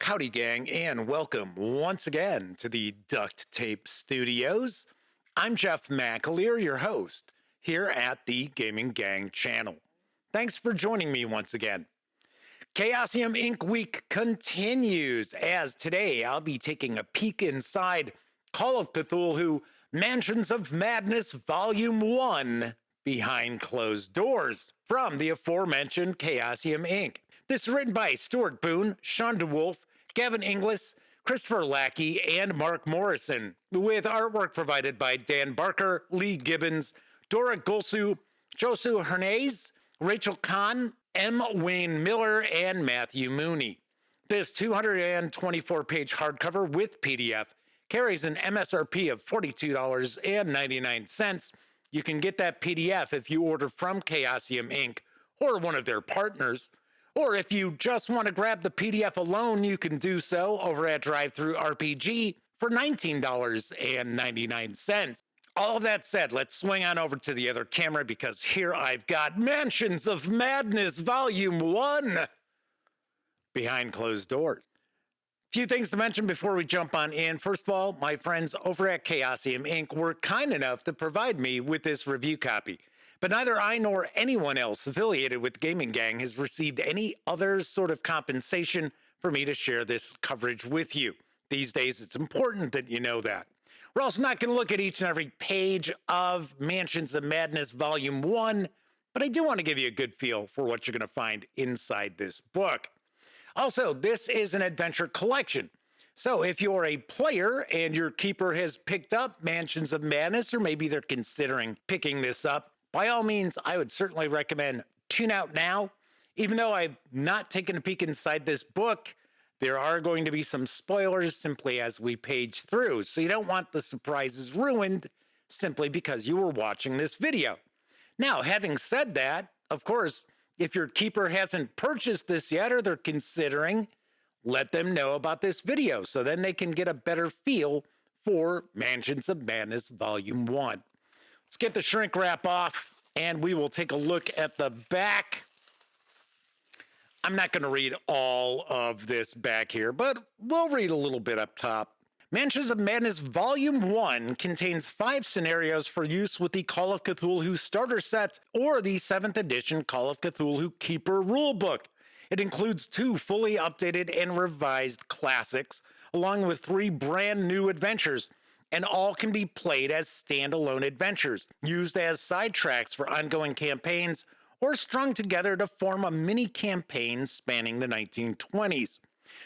Howdy, gang, and welcome once again to the Duct Tape Studios. I'm Jeff McAleer, your host, here at the Gaming Gang channel. Thanks for joining me once again. Chaosium Inc. week continues, as today I'll be taking a peek inside Call of Cthulhu Mansions of Madness Volume 1 Behind Closed Doors from the aforementioned Chaosium Inc. This is written by Stuart Boone, Sean DeWolf, Gavin Inglis, Christopher Lackey, and Mark Morrison, with artwork provided by Dan Barker, Lee Gibbons, Dora Golsu, Josu Hernandez, Rachel Kahn, M. Wayne Miller, and Matthew Mooney. This 224-page hardcover with PDF carries an MSRP of $42.99. You can get that PDF if you order from Chaosium Inc. or one of their partners. Or if you just want to grab the PDF alone, you can do so over at DriveThruRPG for $19.99. All of that said, let's swing on over to the other camera because here I've got Mansions of Madness Volume 1 Behind Closed Doors. Few things to mention before we jump on in. First of all, my friends over at Chaosium Inc. were kind enough to provide me with this review copy. But neither I nor anyone else affiliated with Gaming Gang has received any other sort of compensation for me to share this coverage with you. These days, it's important that you know that. We're also not going to look at each and every page of Mansions of Madness Volume 1, but I do want to give you a good feel for what you're going to find inside this book. Also, this is an adventure collection. So if you're a player and your keeper has picked up Mansions of Madness, or maybe they're considering picking this up, by all means, I would certainly recommend tune out now. Even though I've not taken a peek inside this book, there are going to be some spoilers simply as we page through. So you don't want the surprises ruined simply because you were watching this video. Now, having said that, of course, if your keeper hasn't purchased this yet or they're considering, let them know about this video so then they can get a better feel for Mansions of Madness Volume 1. Let's get the shrink wrap off, and we will take a look at the back. I'm not going to read all of this back here, but we'll read a little bit up top. Mansions of Madness Volume 1 contains 5 scenarios for use with the Call of Cthulhu starter set or the 7th edition Call of Cthulhu Keeper Rulebook. It includes 2 fully updated and revised classics, along with 3 brand new adventures, and all can be played as standalone adventures, used as side tracks for ongoing campaigns, or strung together to form a mini campaign spanning the 1920s.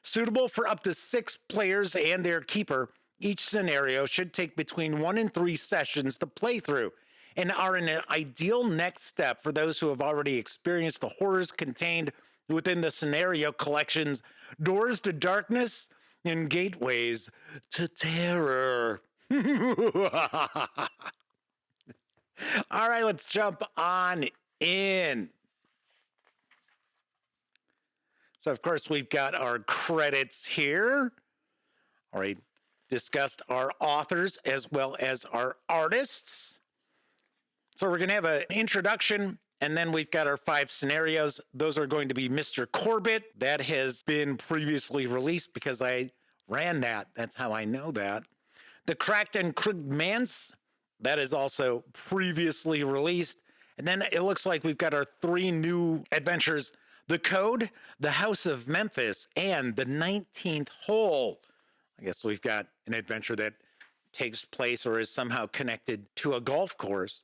Suitable for up to 6 players and their keeper, each scenario should take between 1 and 3 sessions to play through, and are an ideal next step for those who have already experienced the horrors contained within the scenario collections Doors to Darkness and Gateways to Terror. All right, let's jump on in. So, of course, we've got our credits here. All right, discussed our authors as well as our artists. So we're going to have an introduction, and then we've got our 5 scenarios. Those are going to be Mr. Corbett. That has been previously released because I ran that. That's how I know that. The Cracked and Krug Mance, that is also previously released. And then it looks like we've got our 3 new adventures, The Code, The House of Memphis, and The 19th Hole. I guess we've got an adventure that takes place or is somehow connected to a golf course.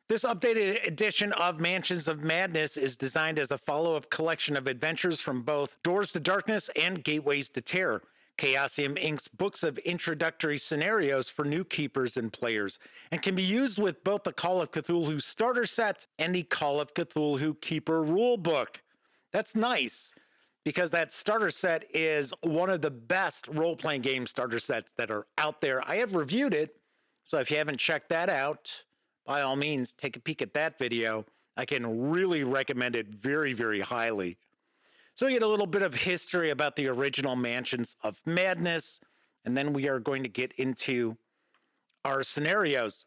This updated edition of Mansions of Madness is designed as a follow-up collection of adventures from both Doors to Darkness and Gateways to Terror, Chaosium Inc.'s books of introductory scenarios for new keepers and players, and can be used with both the Call of Cthulhu starter set and the Call of Cthulhu Keeper Rulebook. That's nice, because that starter set is one of the best role-playing game starter sets that are out there. I have reviewed it, so if you haven't checked that out, by all means, take a peek at that video. I can really recommend it very, very highly. So we get a little bit of history about the original Mansions of Madness, and then we are going to get into our scenarios.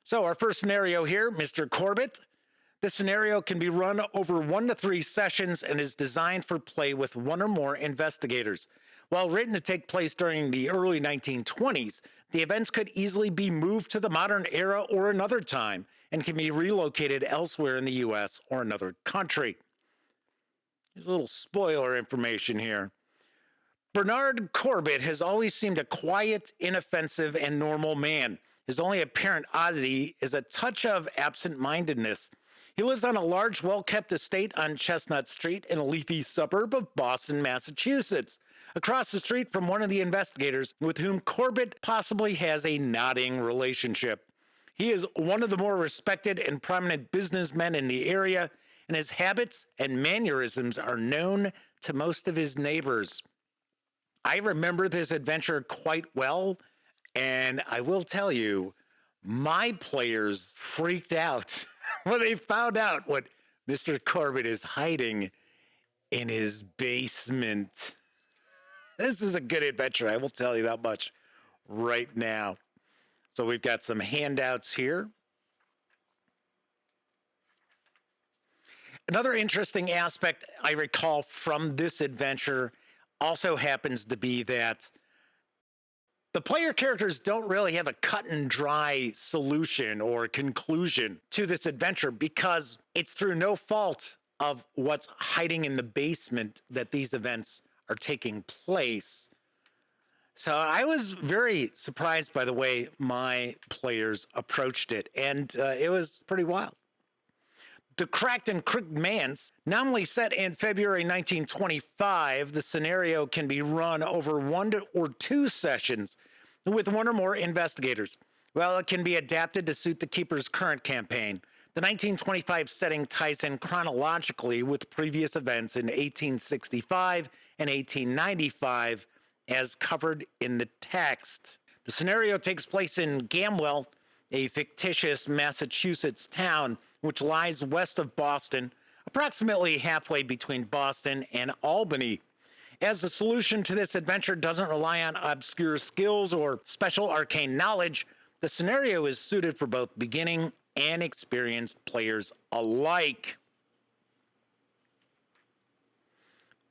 So our first scenario here, Mr. Corbett. The scenario can be run over 1 to 3 sessions and is designed for play with 1 or more investigators. While written to take place during the early 1920s, the events could easily be moved to the modern era or another time and can be relocated elsewhere in the US or another country. There's a little spoiler information here. Bernard Corbett has always seemed a quiet, inoffensive, and normal man. His only apparent oddity is a touch of absent-mindedness. He lives on a large, well-kept estate on Chestnut Street in a leafy suburb of Boston, Massachusetts, across the street from one of the investigators with whom Corbett possibly has a nodding relationship. He is one of the more respected and prominent businessmen in the area, and his habits and mannerisms are known to most of his neighbors. I remember this adventure quite well, and I will tell you, my players freaked out when they found out what Mr. Corbett is hiding in his basement. This is a good adventure, I will tell you that much right now. So we've got some handouts here. Another interesting aspect I recall from this adventure also happens to be that the player characters don't really have a cut and dry solution or conclusion to this adventure because it's through no fault of what's hiding in the basement that these events are taking place. So I was very surprised by the way my players approached it, and it was pretty wild. The Cracked and Crooked Manse, nominally set in February 1925, the scenario can be run over 1 or 2 sessions with 1 or more investigators. Well, it can be adapted to suit the Keeper's current campaign. The 1925 setting ties in chronologically with previous events in 1865 and 1895, as covered in the text. The scenario takes place in Gamwell, a fictitious Massachusetts town which lies west of Boston, approximately halfway between Boston and Albany. As the solution to this adventure doesn't rely on obscure skills or special arcane knowledge, the scenario is suited for both beginning and experienced players alike.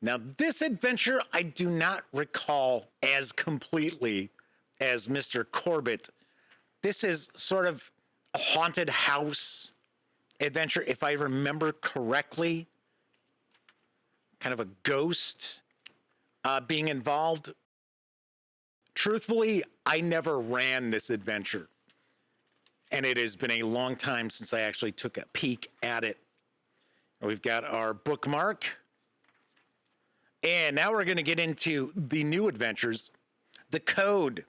Now, this adventure I do not recall as completely as Mr. Corbett. This is sort of a haunted house adventure, if I remember correctly. Kind of a ghost being involved. Truthfully, I never ran this adventure, and it has been a long time since I actually took a peek at it. We've got our bookmark, and now we're going to get into the new adventures. The Code.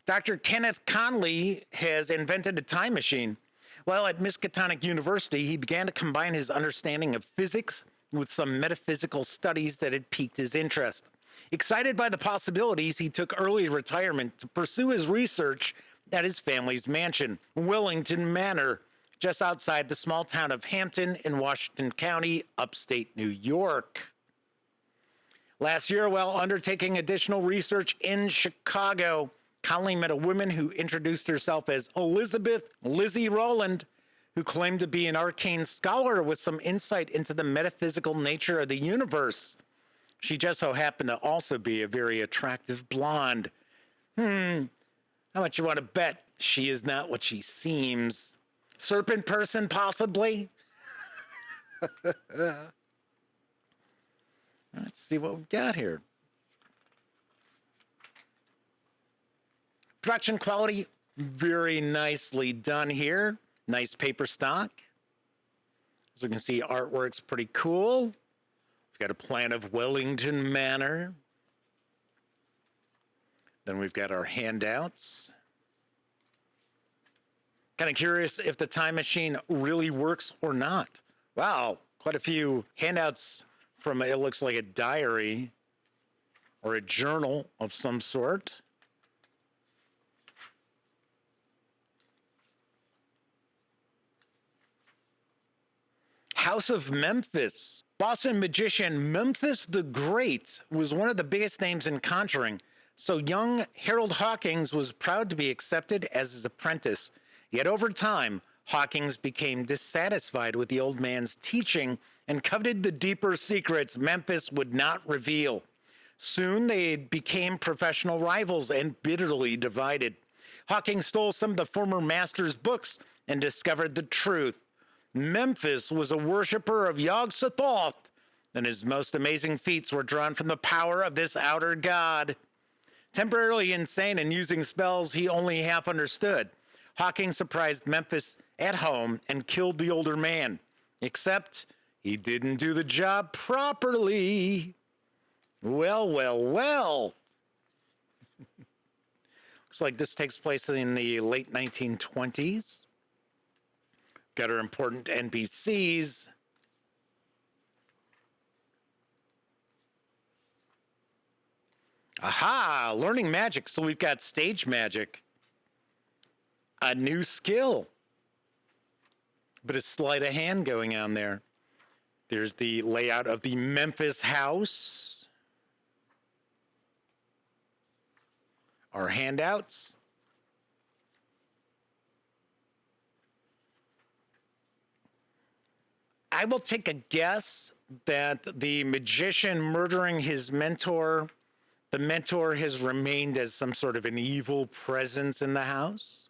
Dr. Kenneth Conley has invented a time machine. While at Miskatonic University, he began to combine his understanding of physics with some metaphysical studies that had piqued his interest. Excited by the possibilities, he took early retirement to pursue his research at his family's mansion, Wellington Manor, just outside the small town of Hampton in Washington County, upstate New York. Last year, while undertaking additional research in Chicago, Conley met a woman who introduced herself as Elizabeth Lizzie Rowland, who claimed to be an arcane scholar with some insight into the metaphysical nature of the universe. She just so happened to also be a very attractive blonde. How much you want to bet she is not what she seems? Serpent person, possibly? Let's see what we've got here. Production quality, very nicely done here. Nice paper stock. As we can see, artwork's pretty cool. We've got a plan of Wellington Manor. Then we've got our handouts. Kind of curious if the time machine really works or not. Wow, quite a few handouts from, it looks like a diary or a journal of some sort. House of Memphis. Boston magician Memphis the Great was one of the biggest names in conjuring, so young Harold Hawkins was proud to be accepted as his apprentice. Yet over time, Hawkins became dissatisfied with the old man's teaching and coveted the deeper secrets Memphis would not reveal. Soon they became professional rivals and bitterly divided. Hawkins stole some of the former master's books and discovered the truth. Memphis was a worshiper of Yog-Sothoth, and his most amazing feats were drawn from the power of this outer god. Temporarily insane and using spells he only half understood, Hawkins surprised Memphis at home and killed the older man. Except he didn't do the job properly. Well, well, well. Looks like this takes place in the late 1920s. Got our important NPCs. Aha, learning magic. So we've got stage magic. A new skill. But a sleight of hand going on there. There's the layout of the Memphis house. Our handouts. I will take a guess that the magician murdering his mentor, the mentor has remained as some sort of an evil presence in the house.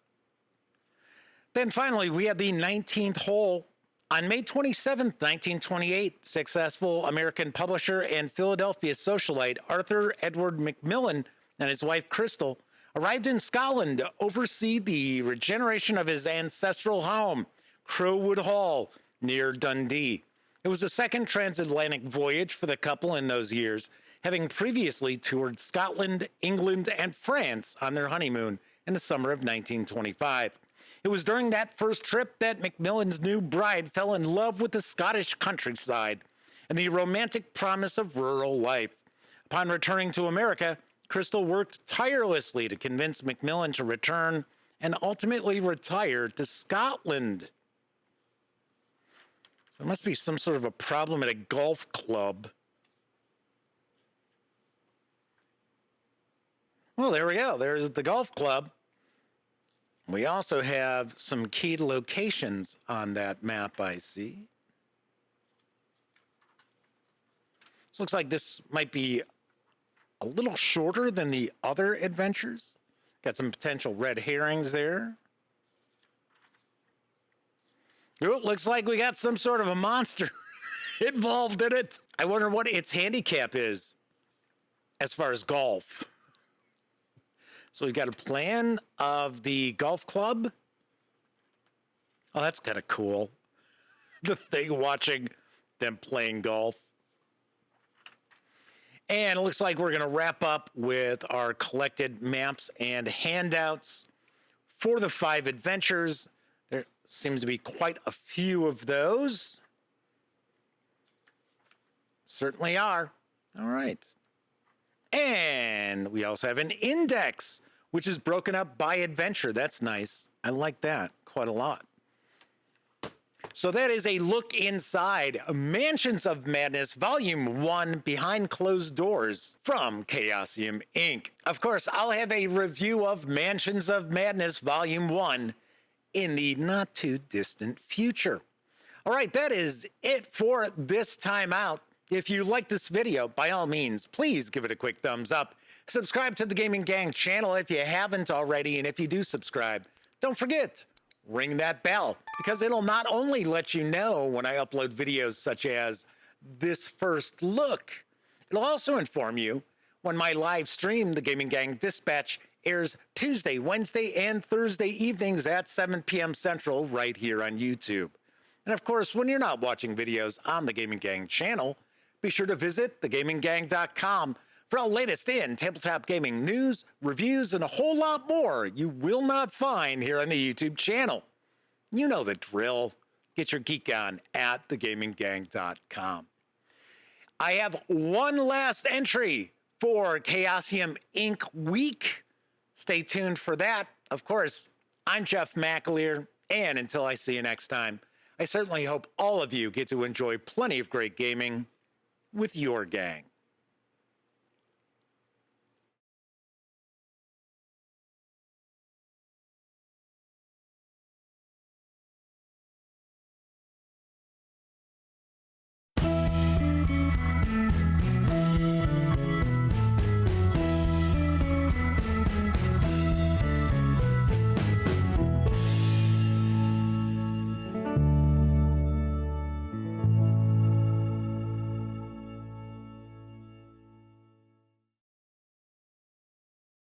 Then finally, we have the 19th hole. On May 27th, 1928, successful American publisher and Philadelphia socialite Arthur Edward Macmillan and his wife Crystal arrived in Scotland to oversee the regeneration of his ancestral home, Crowwood Hall, near Dundee. It was the second transatlantic voyage for the couple in those years, having previously toured Scotland, England, and France on their honeymoon in the summer of 1925. It was during that first trip that Macmillan's new bride fell in love with the Scottish countryside and the romantic promise of rural life. Upon returning to America, Crystal worked tirelessly to convince Macmillan to return and ultimately retire to Scotland. There must be some sort of a problem at a golf club. Well, there we go. There's the golf club. We also have some key locations on that map, I see. This looks like this might be a little shorter than the other adventures. Got some potential red herrings there. Oh, looks like we got some sort of a monster involved in it. I wonder what its handicap is as far as golf. So we've got a plan of the golf club. Oh, that's kind of cool. The thing watching them playing golf. And it looks like we're going to wrap up with our collected maps and handouts for the 5 adventures. There seems to be quite a few of those. Certainly are. All right. And we also have an index, which is broken up by adventure. That's nice. I like that quite a lot. So that is a look inside Mansions of Madness, Volume 1, Behind Closed Doors from Chaosium Inc. Of course, I'll have a review of Mansions of Madness, Volume 1 in the not-too-distant future. All right, that is it for this time out. If you like this video, by all means, please give it a quick thumbs up. Subscribe to the Gaming Gang channel if you haven't already, and if you do subscribe, don't forget, ring that bell, because it'll not only let you know when I upload videos such as this first look, it'll also inform you when my live stream, the Gaming Gang Dispatch, airs Tuesday, Wednesday, and Thursday evenings at 7 p.m. Central right here on YouTube. And of course, when you're not watching videos on the Gaming Gang channel, be sure to visit thegaminggang.com for all latest in tabletop gaming news, reviews, and a whole lot more you will not find here on the YouTube channel. You know the drill. Get your geek on at thegaminggang.com. I have one last entry for Chaosium Inc. Week. Stay tuned for that. Of course, I'm Jeff McAleer, and until I see you next time, I certainly hope all of you get to enjoy plenty of great gaming with your gang.